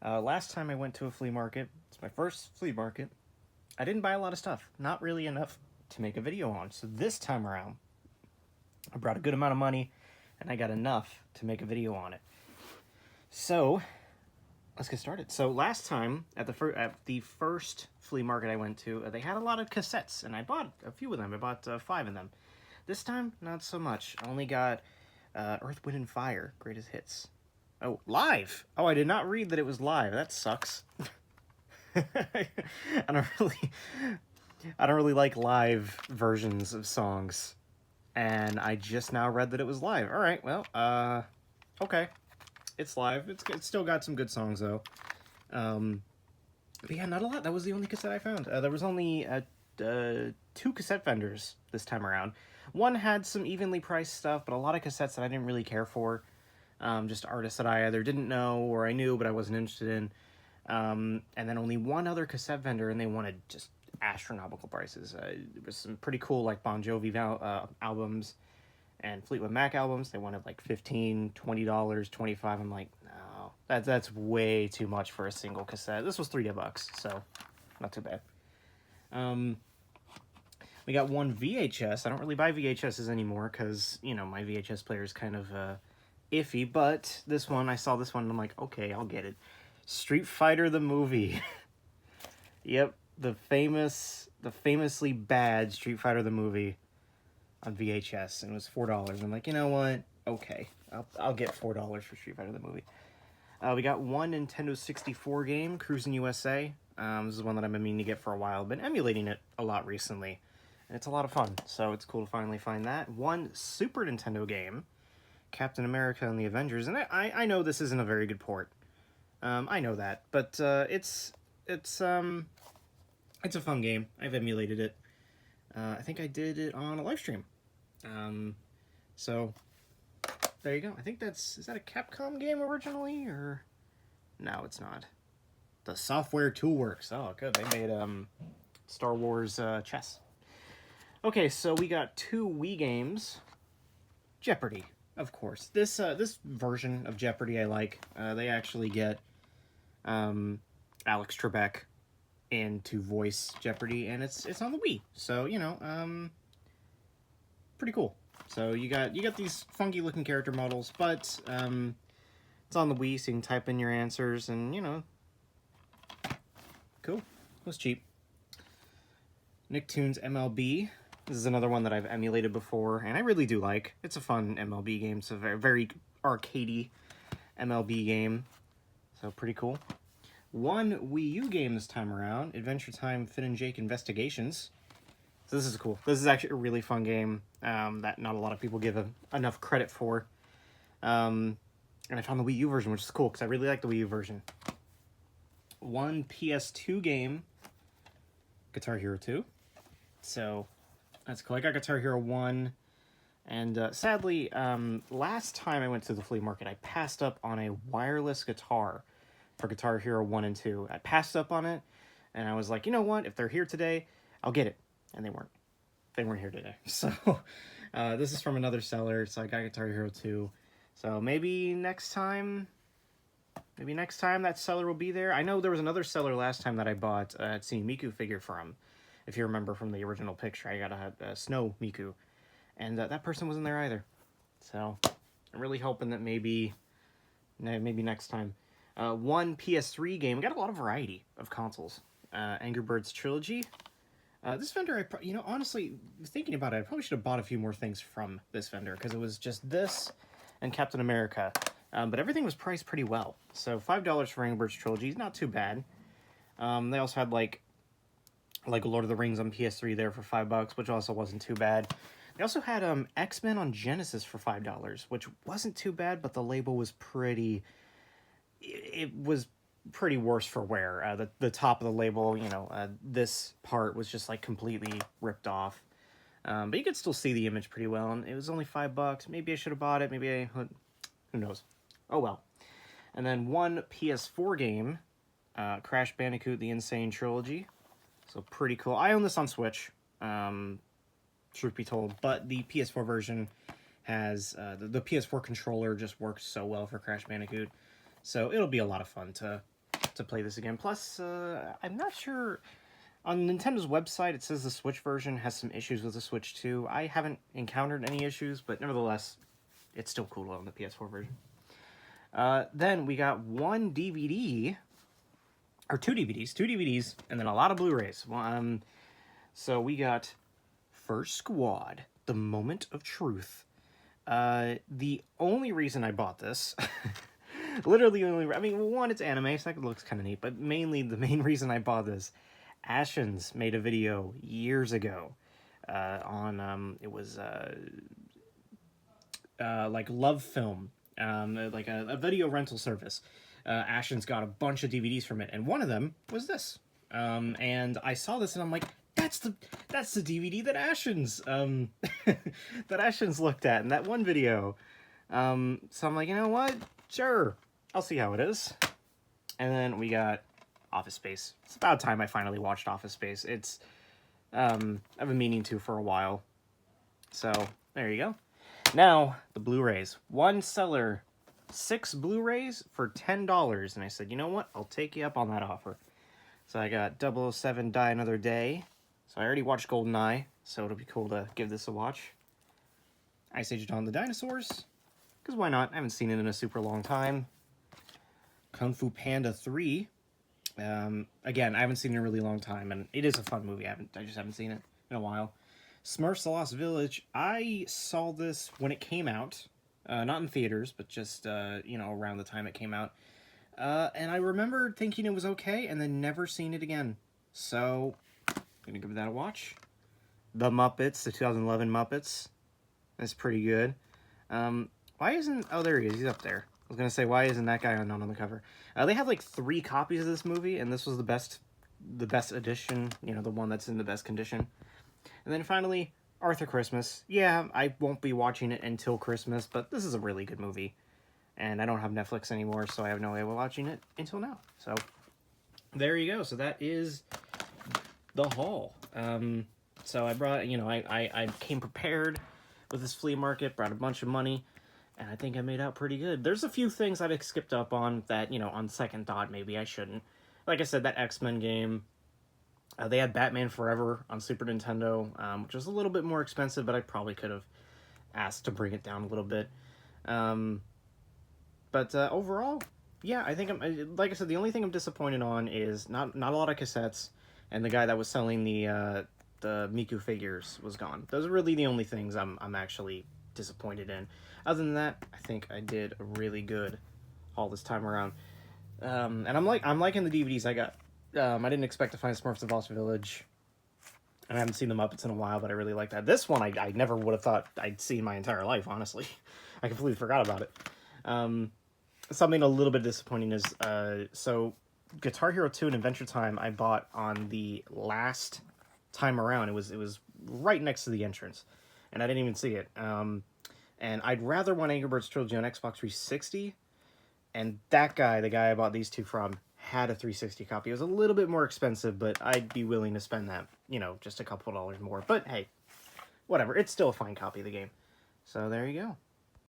Last time I went to a flea market, it's my first flea market, I didn't buy a lot of stuff. Not really enough to make a video on. So this time around, I brought a good amount of money, and I got enough to make a video on it. So, let's get started. So last time, at the first flea market I went to, they had a lot of cassettes, and I bought a few of them. I bought 5 of them. This time, not so much. I only got Earth, Wind, and Fire, Greatest Hits. Oh, live! Oh, I did not read that it was live. That sucks. I don't really like live versions of songs, and I just now read that it was live. All right, well, okay, it's live. It's still got some good songs though. But yeah, not a lot. That was the only cassette I found. There was only 2 cassette vendors this time around. One had some evenly priced stuff, but a lot of cassettes that I didn't really care for. Just artists that I either didn't know or I knew but I wasn't interested in. And then only one other cassette vendor, and they wanted just astronomical prices. There was some pretty cool like Bon Jovi albums and Fleetwood Mac albums. They wanted like $15, $20, $25. I'm like, no, that's way too much for a single cassette. This was $3, so not too bad. We got one VHS. I don't really buy VHSs anymore because, you know, my VHS player is kind of iffy, but this one, I saw this one and I'm like, okay, I'll get it. Street Fighter the movie. Yep, the famously bad Street Fighter the movie on VHS, and it was $4. I'm like, you know what? Okay, I'll get $4 for Street Fighter the movie. We got one Nintendo 64 game, Cruis'n USA. This is one that I've been meaning to get for a while. I've been emulating it a lot recently, and it's a lot of fun, so it's cool to finally find that. One Super Nintendo game, Captain America and the Avengers, and I know this isn't a very good port. I know that, but it's a fun game. I've emulated it. I think I did it on a live stream. So there you go. I think is that a Capcom game originally, or no? It's not. The Software Toolworks. Oh, good. They made Star Wars chess. Okay, so we got 2 Wii games. Jeopardy, of course. This version of Jeopardy I like. They actually get Alex Trebek in to voice Jeopardy, and it's on the Wii. So, you know, pretty cool. So you got these funky looking character models, but it's on the Wii, so you can type in your answers, and you know, cool. It was cheap. Nicktoons MLB. This is another one that I've emulated before, and I really do like. It's a fun MLB game. It's a very, very arcadey MLB game. So pretty cool. One Wii U game this time around, Adventure Time Finn and Jake Investigations. So this is cool. This is actually a really fun game that not a lot of people give enough credit for. And I found the Wii U version, which is cool, because I really like the Wii U version. One PS2 game, Guitar Hero 2. So that's cool. I got Guitar Hero 1. And sadly, last time I went to the flea market, I passed up on a wireless guitar for Guitar Hero 1 and 2. I passed up on it, and I was like, you know what? If they're here today, I'll get it. And they weren't. They weren't here today. So this is from another seller, so I got Guitar Hero 2. So maybe next time that seller will be there. I know there was another seller last time that I bought a Miku figure from. If you remember from the original picture, I got a Snow Miku. And that person wasn't there either. So I'm really hoping that maybe next time. One PS3 game. We got a lot of variety of consoles. Angry Birds Trilogy. This vendor, honestly, thinking about it, I probably should have bought a few more things from this vendor, because it was just this and Captain America. But everything was priced pretty well. So $5 for Angry Birds Trilogy is not too bad. They also had like Lord of the Rings on PS3 there for $5, which also wasn't too bad. They also had X-Men on Genesis for $5, which wasn't too bad, but the label was pretty... It was pretty worse for wear. The top of the label, this part was just like completely ripped off. But you could still see the image pretty well, and it was only $5. Maybe I should have bought it. Maybe who knows? Oh well. And then one PS4 game, Crash Bandicoot: The Insane Trilogy. So pretty cool. I own this on Switch. Truth be told, but the PS4 version has the PS4 controller just works so well for Crash Bandicoot. So it'll be a lot of fun to play this again. Plus, I'm not sure... On Nintendo's website, it says the Switch version has some issues with the Switch 2. I haven't encountered any issues, but nevertheless, it's still cool on the PS4 version. Then we got one DVD, or two DVDs, and then a lot of Blu-rays. So we got First Squad, The Moment of Truth. The only reason I bought this, literally the only, I mean, one, it's anime, so that looks kind of neat, but mainly the main reason I bought this, Ashens made a video years ago on, it was like Love Film, like a video rental service. Ashens got a bunch of DVDs from it, and one of them was this. And I saw this, and I'm like, that's the DVD that Ashens that Ashens looked at in that one video. So I'm like, you know what? Sure, I'll see how it is. And then we got Office Space. It's about time I finally watched Office Space. It's I've been meaning to for a while. So there you go. Now the Blu-rays. One seller, 6 Blu-rays for $10, and I said, you know what? I'll take you up on that offer. So I got 007 Die Another Day. So I already watched GoldenEye, so it'll be cool to give this a watch. Ice Age of Dawn of the Dinosaurs, because why not? I haven't seen it in a super long time. Kung Fu Panda 3. Again, I haven't seen it in a really long time, and it is a fun movie. I just haven't seen it in a while. Smurfs: The Lost Village. I saw this when it came out, not in theaters, but just you know, around the time it came out. And I remember thinking it was okay, and then never seen it again. So I'm gonna give that a watch. The Muppets, the 2011 Muppets. That's pretty good. Why isn't... Oh, there he is. He's up there. I was gonna say, why isn't that guy not on the cover? They have like 3 copies of this movie, and this was the best edition. You know, the one that's in the best condition. And then finally, Arthur Christmas. Yeah, I won't be watching it until Christmas, but this is a really good movie. And I don't have Netflix anymore, so I have no way of watching it until now. So there you go. So that is the haul. So I brought, you know, I came prepared with this flea market, brought a bunch of money, and I think I made out pretty good. There's a few things I've skipped up on that, you know, on second thought, maybe I shouldn't. Like I said, that X-Men game. They had Batman Forever on Super Nintendo, which was a little bit more expensive, but I probably could have asked to bring it down a little bit. But overall, yeah, I think like I said, the only thing I'm disappointed on is not a lot of cassettes, and the guy that was selling the Miku figures was gone. Those are really the only things I'm actually disappointed in. Other than that, I think I did a really good haul this time around. And I'm liking the DVDs I got. I didn't expect to find Smurfs: The Lost Village. And I haven't seen the Muppets in a while, but I really like that. This one, I never would have thought I'd seen my entire life, honestly. I completely forgot about it. Something a little bit disappointing is, so Guitar Hero 2 and Adventure Time I bought on the last time around. It was right next to the entrance, and I didn't even see it. And I'd rather want Angry Birds Trilogy on Xbox 360, and that guy, the guy I bought these two from, had a 360 copy. It was a little bit more expensive, but I'd be willing to spend that, you know, just a couple $dollars more. But hey, whatever. It's still a fine copy of the game. So there you go.